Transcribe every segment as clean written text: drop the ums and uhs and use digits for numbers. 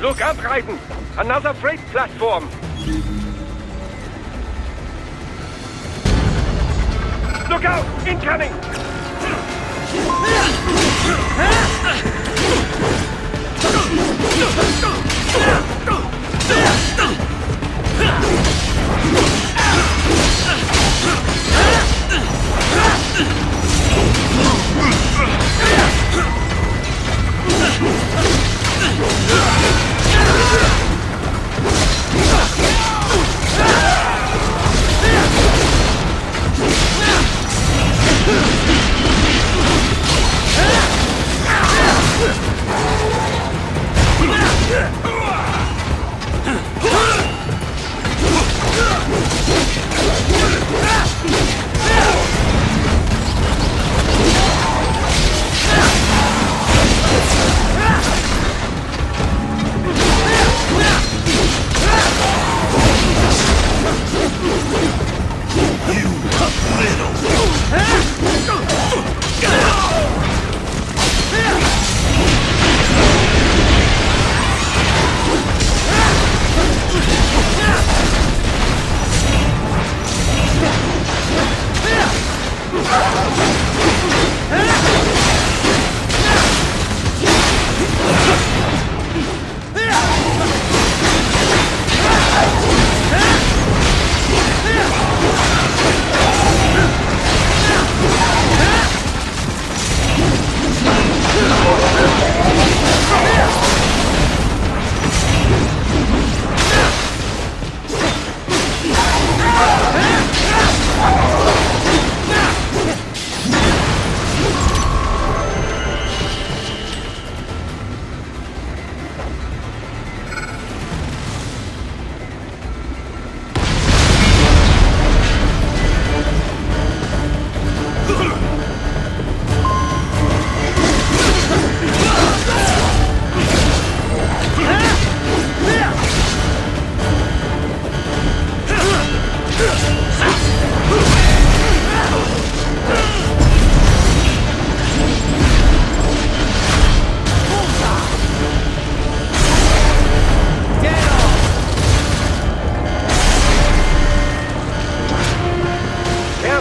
Look out, Raiden! Another freight platform! Look out! Incoming!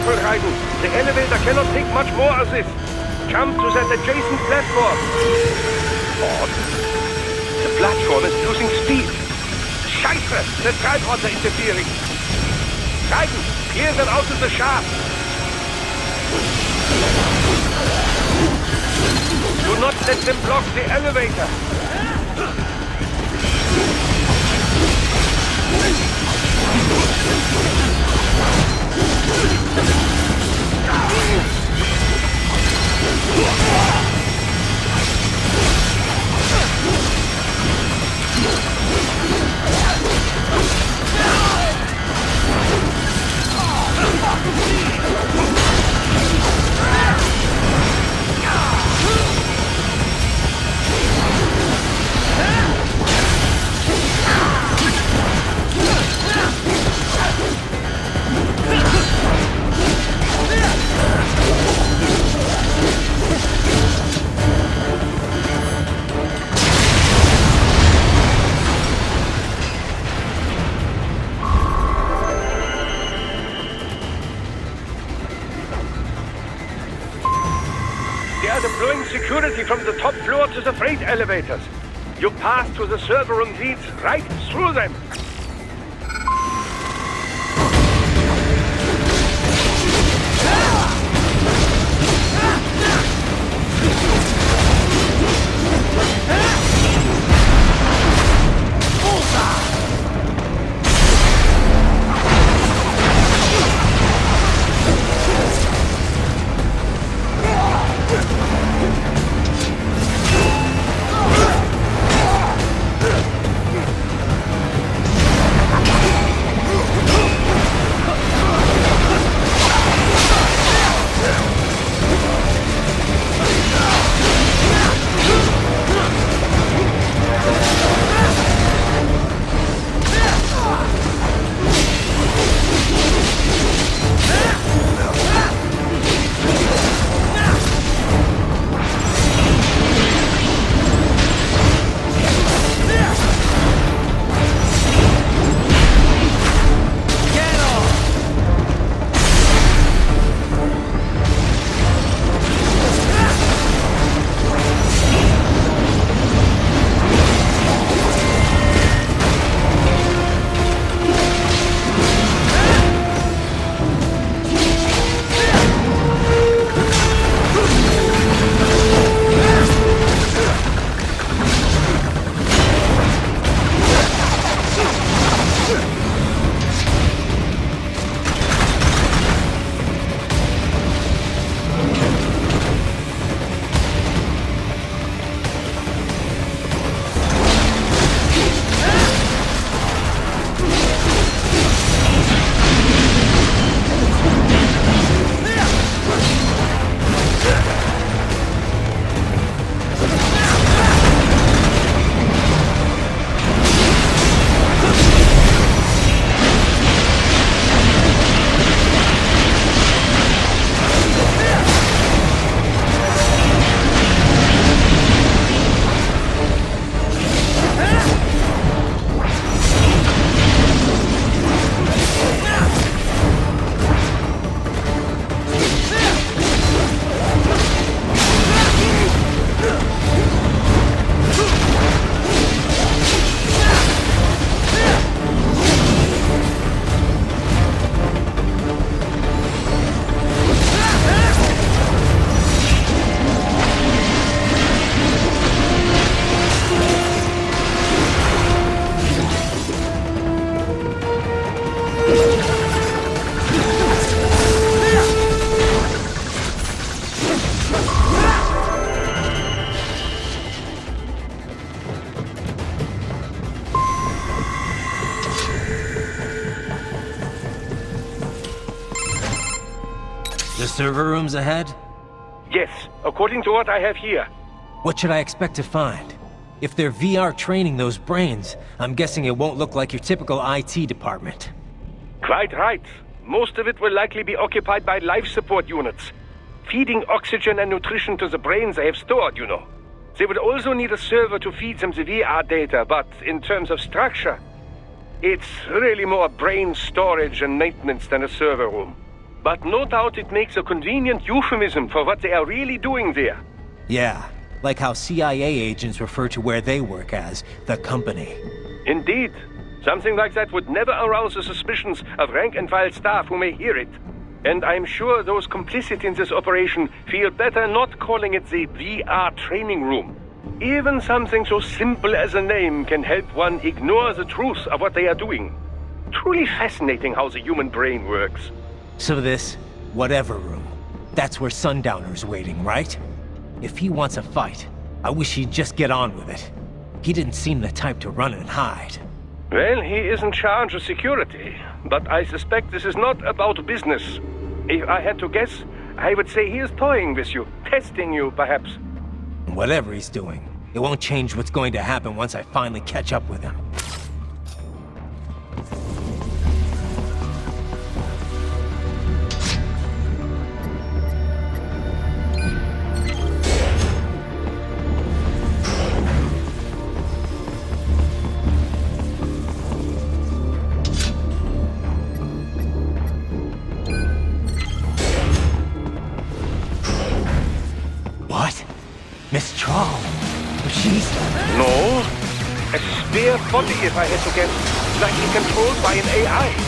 careful, Raiden. The elevator cannot take much more of this. Jump to that adjacent platform. Odd. The platform is losing speed. Scheiße! The drive rods are interfering. Raiden, clear them out of the shaft. Do not let them block the elevator. They are deploying security from the top floor to the freight elevators. Your path to the server room leads right through them. The server room's ahead? Yes, according to what I have here. What should I expect to find? If they're VR training those brains, I'm guessing it won't look like your typical IT department. Quite right. Most of it will likely be occupied by life support units. Feeding oxygen and nutrition to the brains they have stored, you know. They will also need a server to feed them the VR data, but in terms of structure, it's really more brain storage and maintenance than a server room. But no doubt it makes a convenient euphemism for what they are really doing there. Yeah, like how CIA agents refer to where they work as the company. Indeed. Something like that would never arouse the suspicions of rank-and-file staff who may hear it. And I'm sure those complicit in this operation feel better not calling it the VR training room. Even something so simple as a name can help one ignore the truth of what they are doing. Truly fascinating how the human brain works. So this, whatever room, that's where Sundowner's waiting, right? If he wants a fight, I wish he'd just get on with it. He didn't seem the type to run and hide. Well, he is in charge of security, but I suspect this is not about business. If I had to guess, I would say he is toying with you, testing you, perhaps. Whatever he's doing, it won't change what's going to happen once I finally catch up with him. What? Miss Troll? She's... No. A spare body, if I had to guess. Likely controlled by an AI.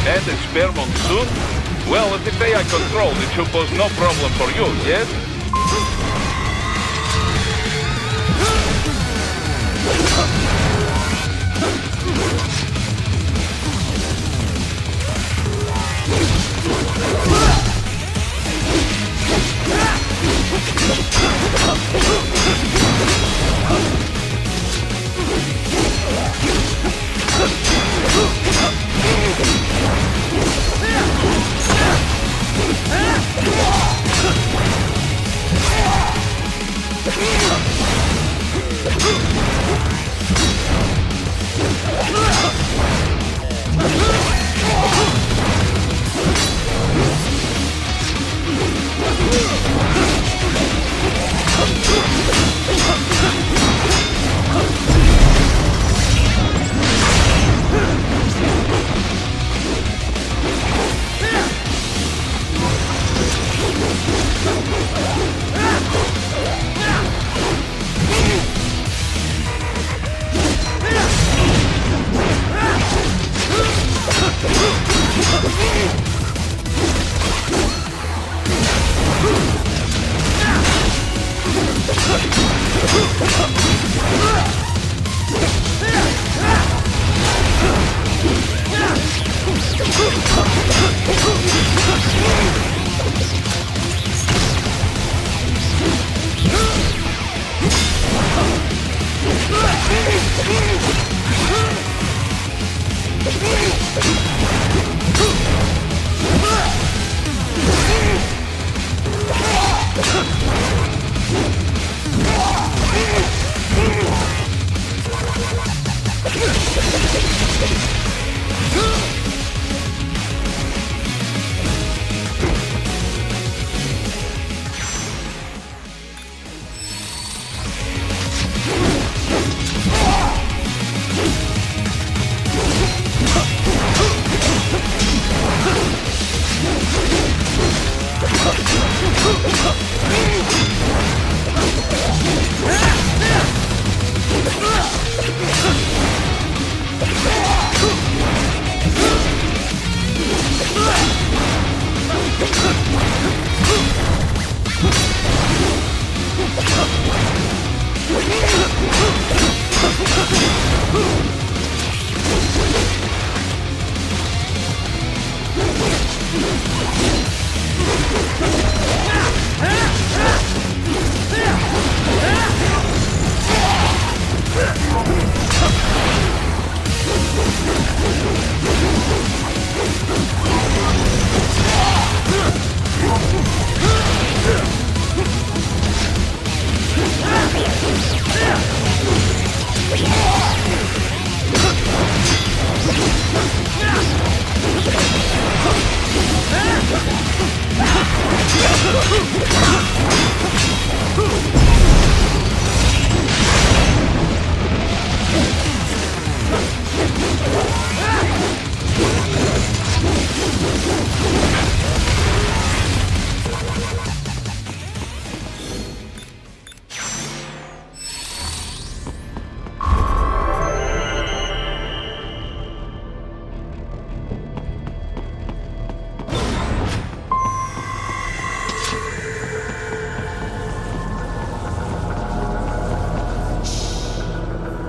And experiment soon? Well, with the AI control, it should pose no problem for you, yes?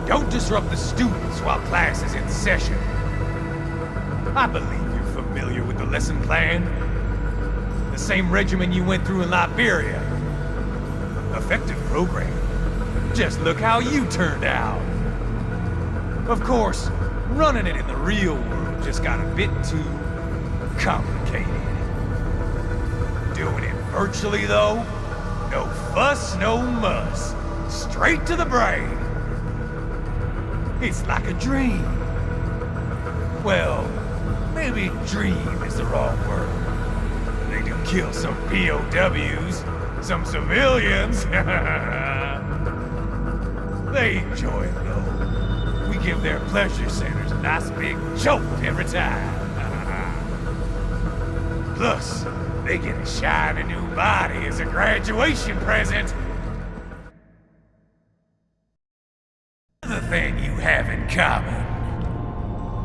Don't disrupt the students while class is in session. I believe you're familiar with the lesson plan. The same regimen you went through in Liberia. Effective program. Just look how you turned out. Of course, running it in the real world just got a bit too complicated. Doing it virtually, though, no fuss, no muss. Straight to the brain. It's like a dream. Well, maybe dream is the wrong word. They do kill some POWs, some civilians. They enjoy it, though. We give their pleasure centers a nice big jolt every time. Plus, they get a shiny new body as a graduation present. The thing you have in common.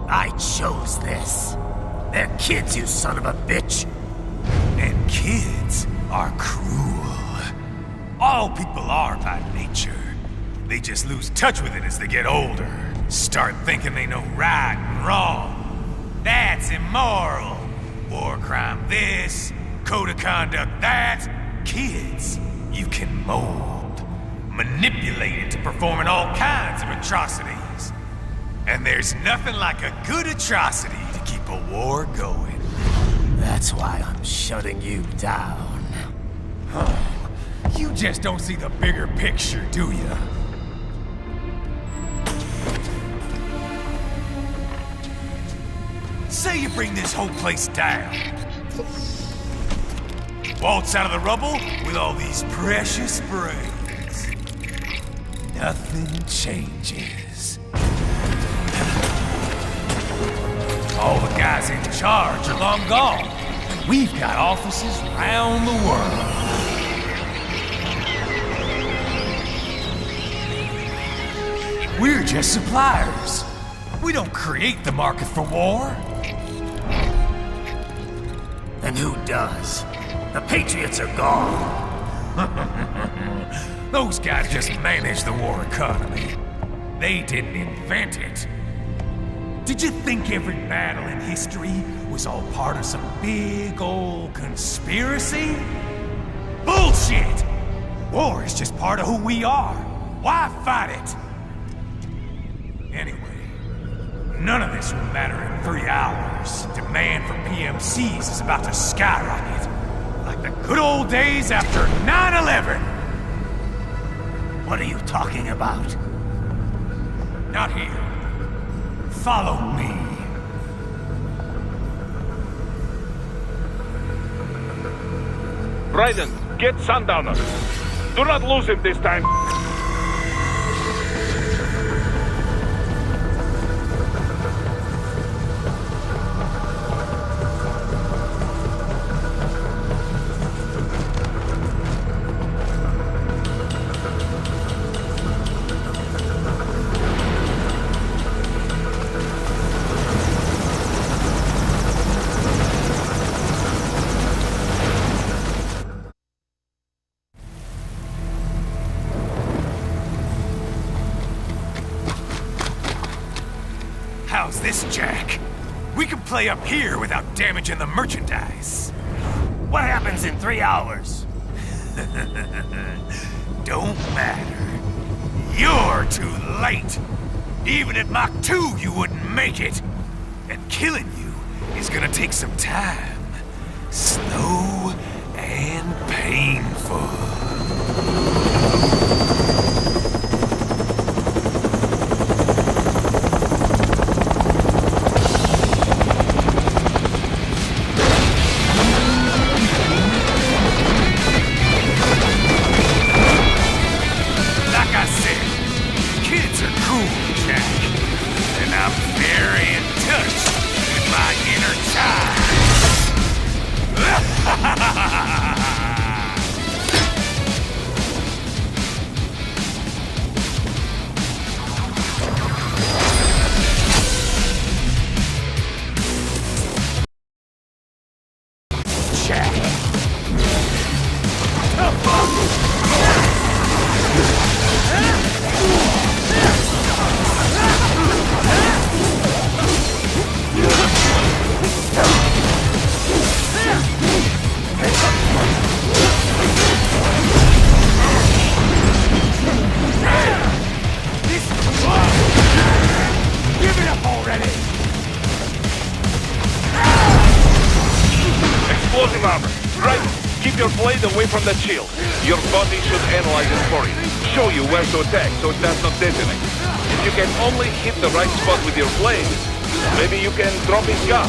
I chose this. They're kids, you son of a bitch. And kids are cruel. All people are by nature. They just lose touch with it as they get older. Start thinking they know right and wrong. That's immoral. War crime this, code of conduct that. Kids, you can mold, manipulate into performing all kinds of atrocities. And there's nothing like a good atrocity to keep a war going. That's why I'm shutting you down. You just don't see the bigger picture, do you? Say you bring this whole place down. Waltz out of the rubble with all these precious brains. Nothing changes. All the guys in charge are long gone. We've got offices around the world. We're just suppliers. We don't create the market for war. And who does? The Patriots are gone. Those guys just manage the war economy. They didn't invent it. Did you think every battle in history was all part of some big old conspiracy? Bullshit! War is just part of who we are. Why fight it? Anyway, none of this will matter in 3 hours. Demand for PMCs is about to skyrocket. Like the good old old days after 9/11. What are you talking about? Not here. Follow me. Raiden, get Sundowner. Do not lose him this time. How's this, Jack? We can play up here without damaging the merchandise. What happens in 3 hours? Don't matter. You're too late. Even at Mach 2, you wouldn't make it. And killing you is gonna take some time. Slow and painful. Explosive armor. Right. Keep your blade away from that shield. Your body should analyze it for you. Show you where to attack so it does not detonate. If you can only hit the right spot with your blade, maybe you can drop his gun.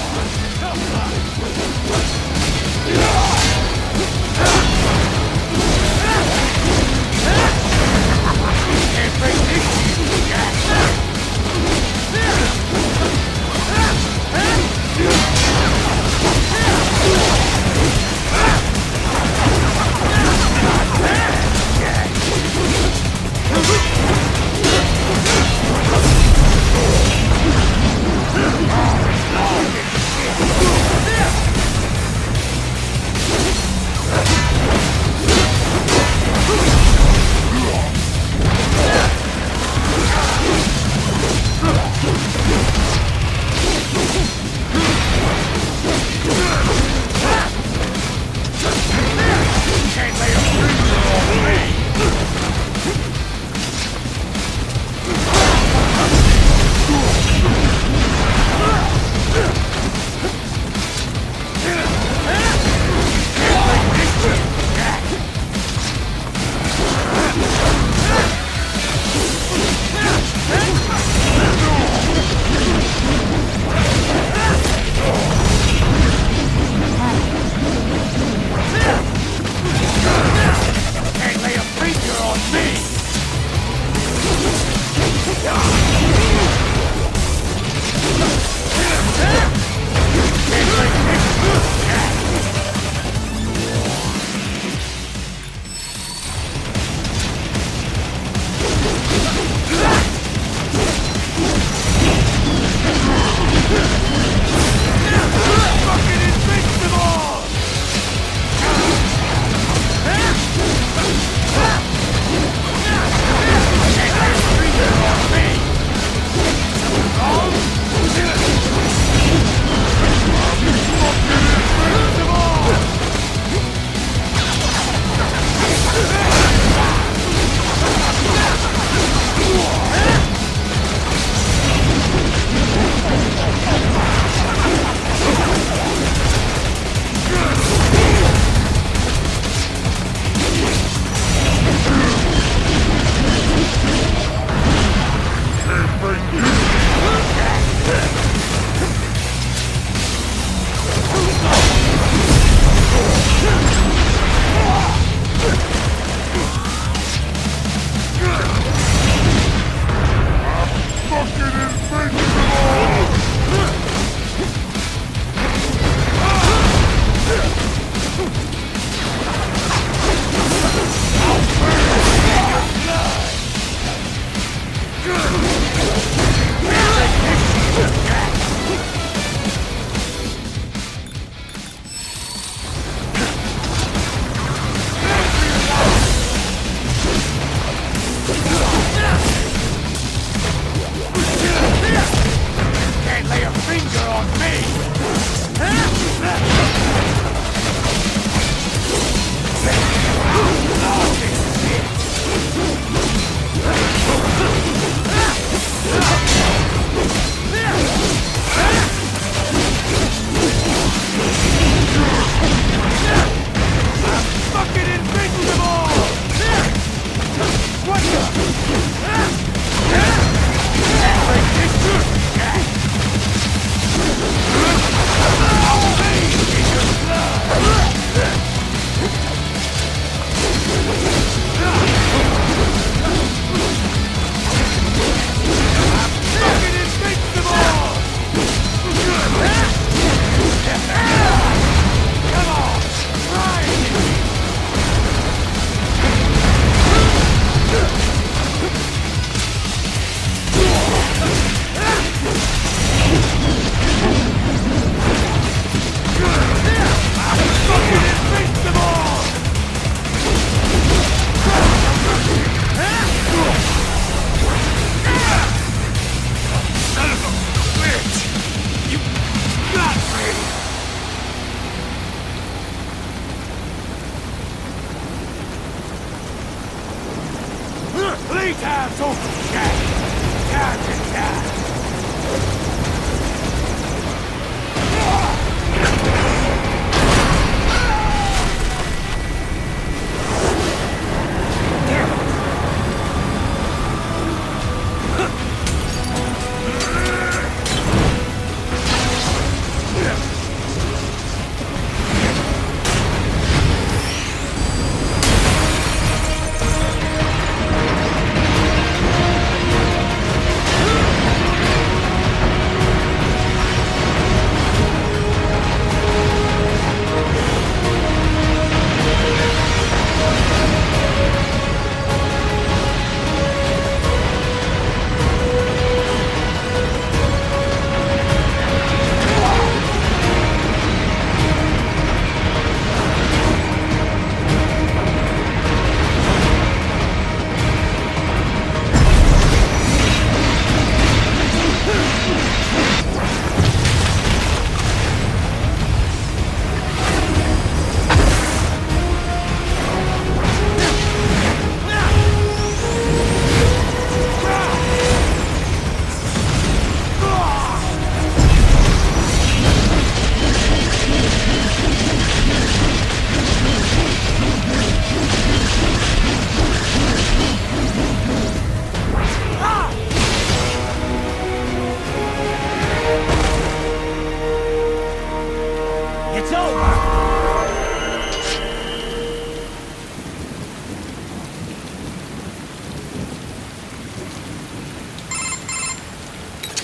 Playtime's over, Jack. Time to die.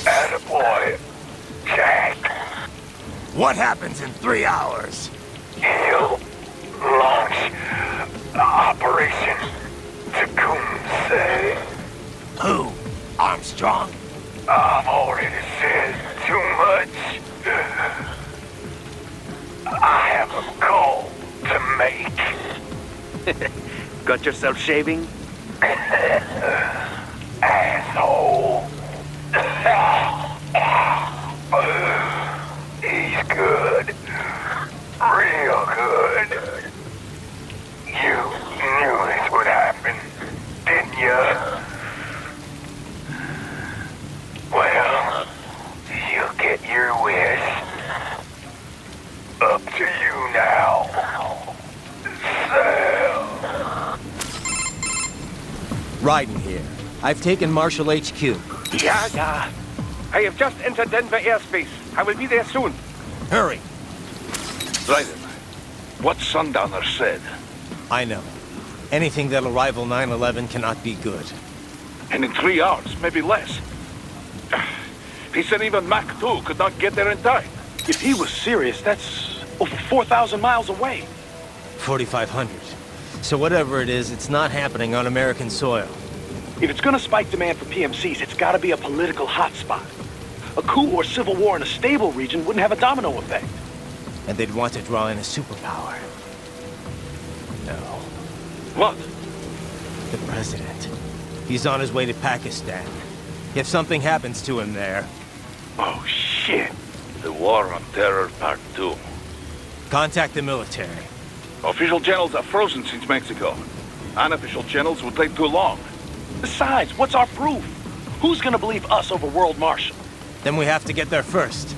Attaboy, Jack. What happens in 3 hours? You launch Operation Tecumseh. Who? Armstrong? I've already said too much. I have a call to make. Got yourself shaving? Asshole. He's good. Real good. You knew this would happen, didn't you? Well, you'll get your wish. Up to you now. Sam. Raiden here. I've taken Marshall HQ. Yeah. I have just entered Denver airspace. I will be there soon. Hurry. Raiden, what Sundowner said. I know. Anything that'll rival 9/11 cannot be good. And in 3 hours, maybe less. He said even Mach 2 could not get there in time. If he was serious, that's over 4,000 miles away. 4,500. So whatever it is, it's not happening on American soil. If it's gonna spike demand for PMCs, it's gotta be a political hotspot. A coup or civil war in a stable region wouldn't have a domino effect. And they'd want to draw in a superpower. No. What? The president. He's on his way to Pakistan. If something happens to him there... Oh, shit. The War on Terror Part 2. Contact the military. Official channels are frozen since Mexico. Unofficial channels would take too long. Besides, what's our proof? Who's gonna believe us over World Marshal? Then we have to get there first.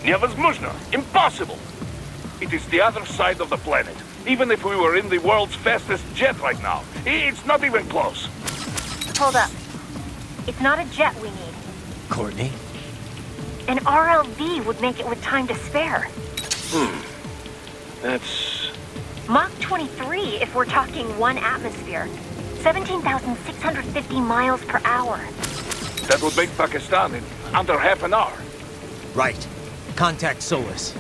Невозможно. Impossible. It is the other side of the planet. Even if we were in the world's fastest jet right now, it's not even close. Hold up. It's not a jet we need. Courtney? An RLV would make it with time to spare. That's... Mach 23 if we're talking 1 atmosphere. 17,650 miles per hour. That would make Pakistan in under half an hour. Right. Contact Solus.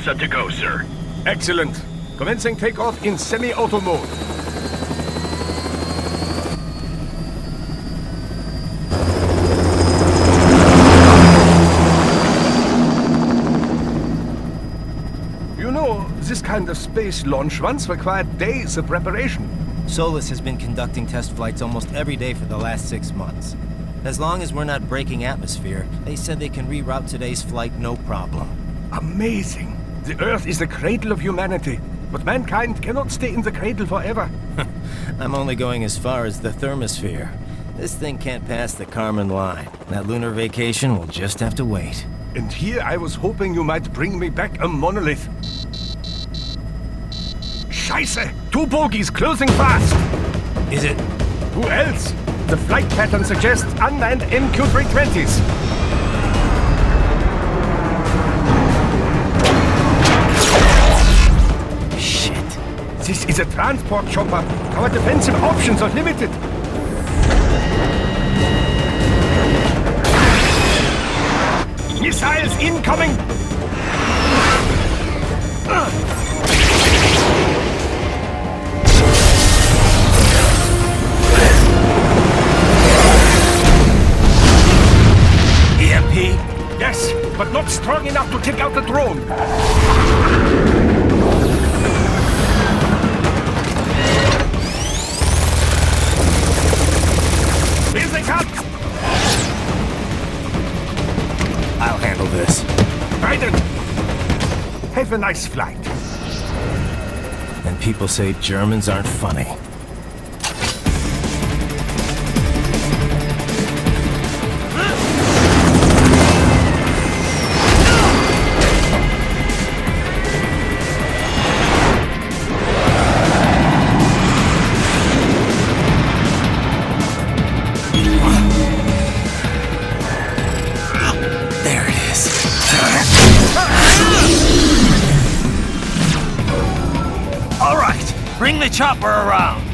set to go, sir. Excellent. Commencing takeoff in semi-auto mode. You know, this kind of space launch once required days of preparation. Solus has been conducting test flights almost every day for the last 6 months. As long as we're not breaking atmosphere, they said they can reroute today's flight no problem. Amazing. The Earth is the cradle of humanity, but mankind cannot stay in the cradle forever. I'm only going as far as the thermosphere. This thing can't pass the Kármán line. That lunar vacation will just have to wait. And here I was hoping you might bring me back a monolith. Scheiße! 2 bogies closing fast! Is it? Who else? The flight pattern suggests unmanned MQ-320s. Shit. This is a transport chopper. Our defensive options are limited. Missiles incoming! EMP? Yes, but not strong enough to take out the drone. Here they come! I'll handle this. Raiden! Have a nice flight. And people say Germans aren't funny. There it is. All right, bring the chopper around.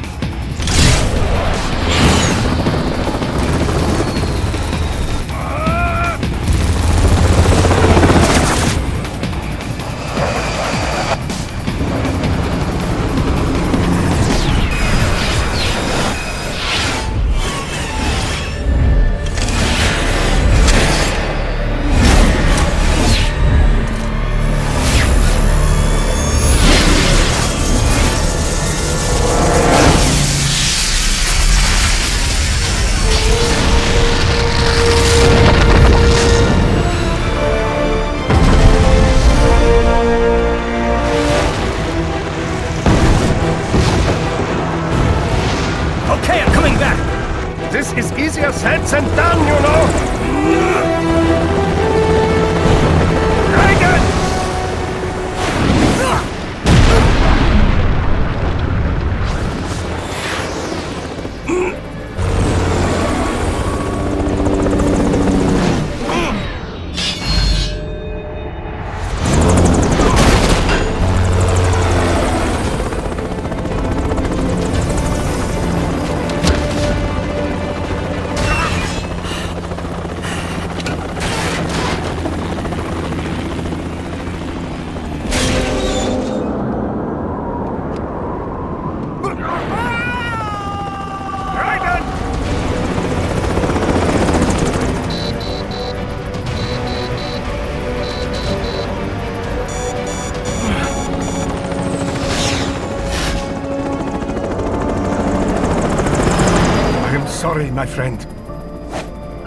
Okay, I'm coming back. This is easier said than done, you know. Raiden! Sorry, my friend.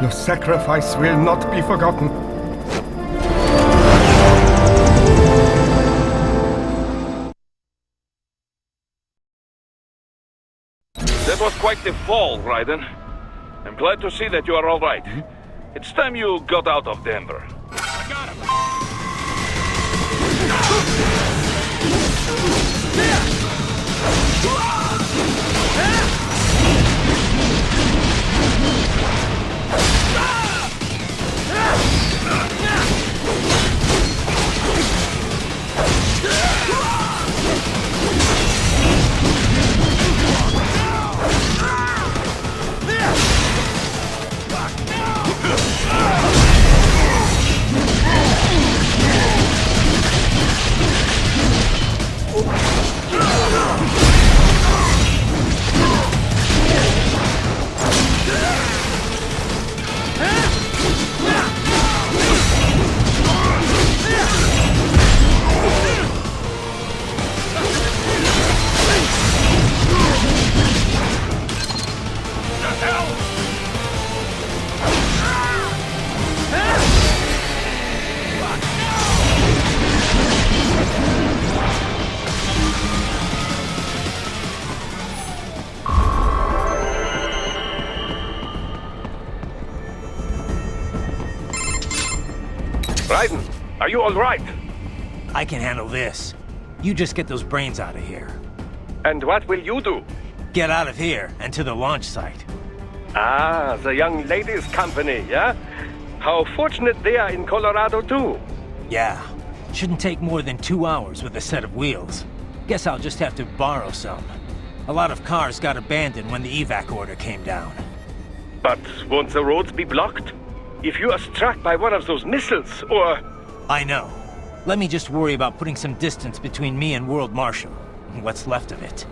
Your sacrifice will not be forgotten. That was quite the fall, Raiden. I'm glad to see that you are all right. It's time you got out of Denver. I got him! Are you all right? I can handle this. You just get those brains out of here. And what will you do? Get out of here and to the launch site. Ah, the young ladies' company, yeah? How fortunate they are in Colorado, too. Yeah. Shouldn't take more than 2 hours with a set of wheels. Guess I'll just have to borrow some. A lot of cars got abandoned when the evac order came down. But won't the roads be blocked? If you are struck by one of those missiles, or... I know. Let me just worry about putting some distance between me and World Marshal. What's left of it.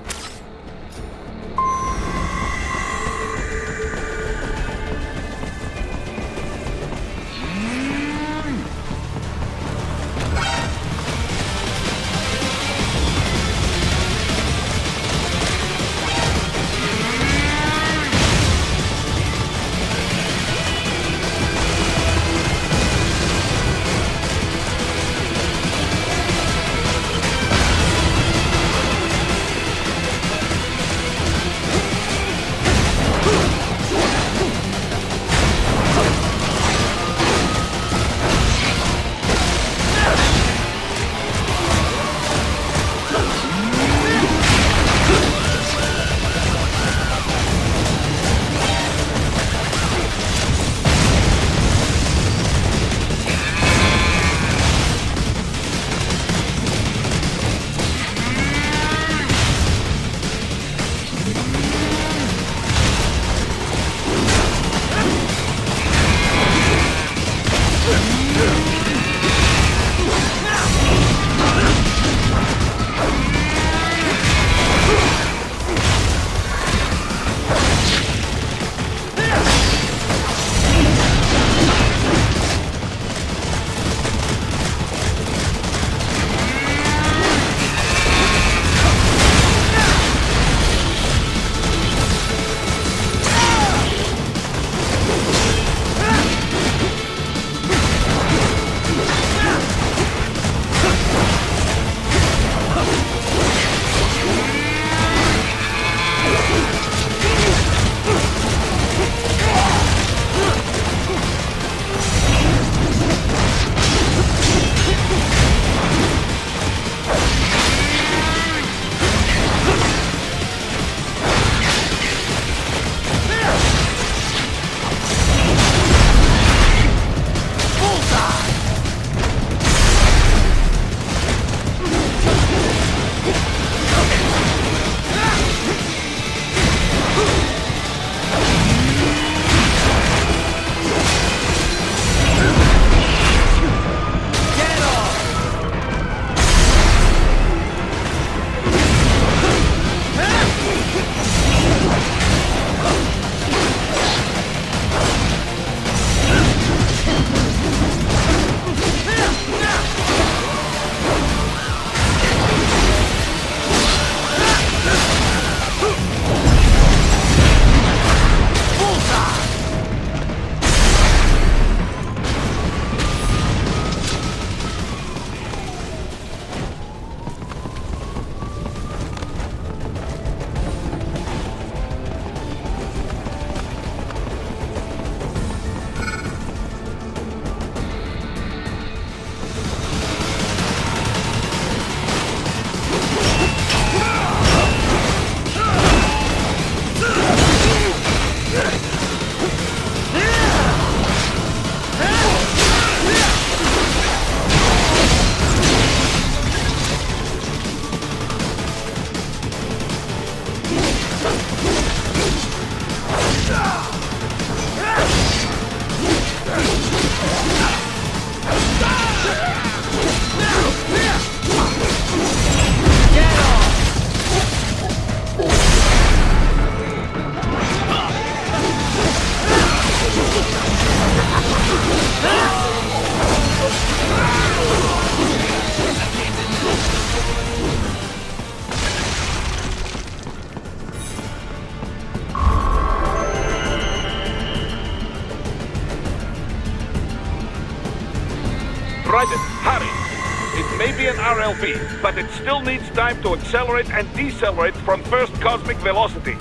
Private, hurry! It may be an RLV, but it still needs time to accelerate and decelerate from first cosmic velocity.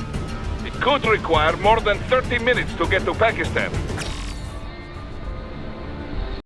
It could require more than 30 minutes to get to Pakistan.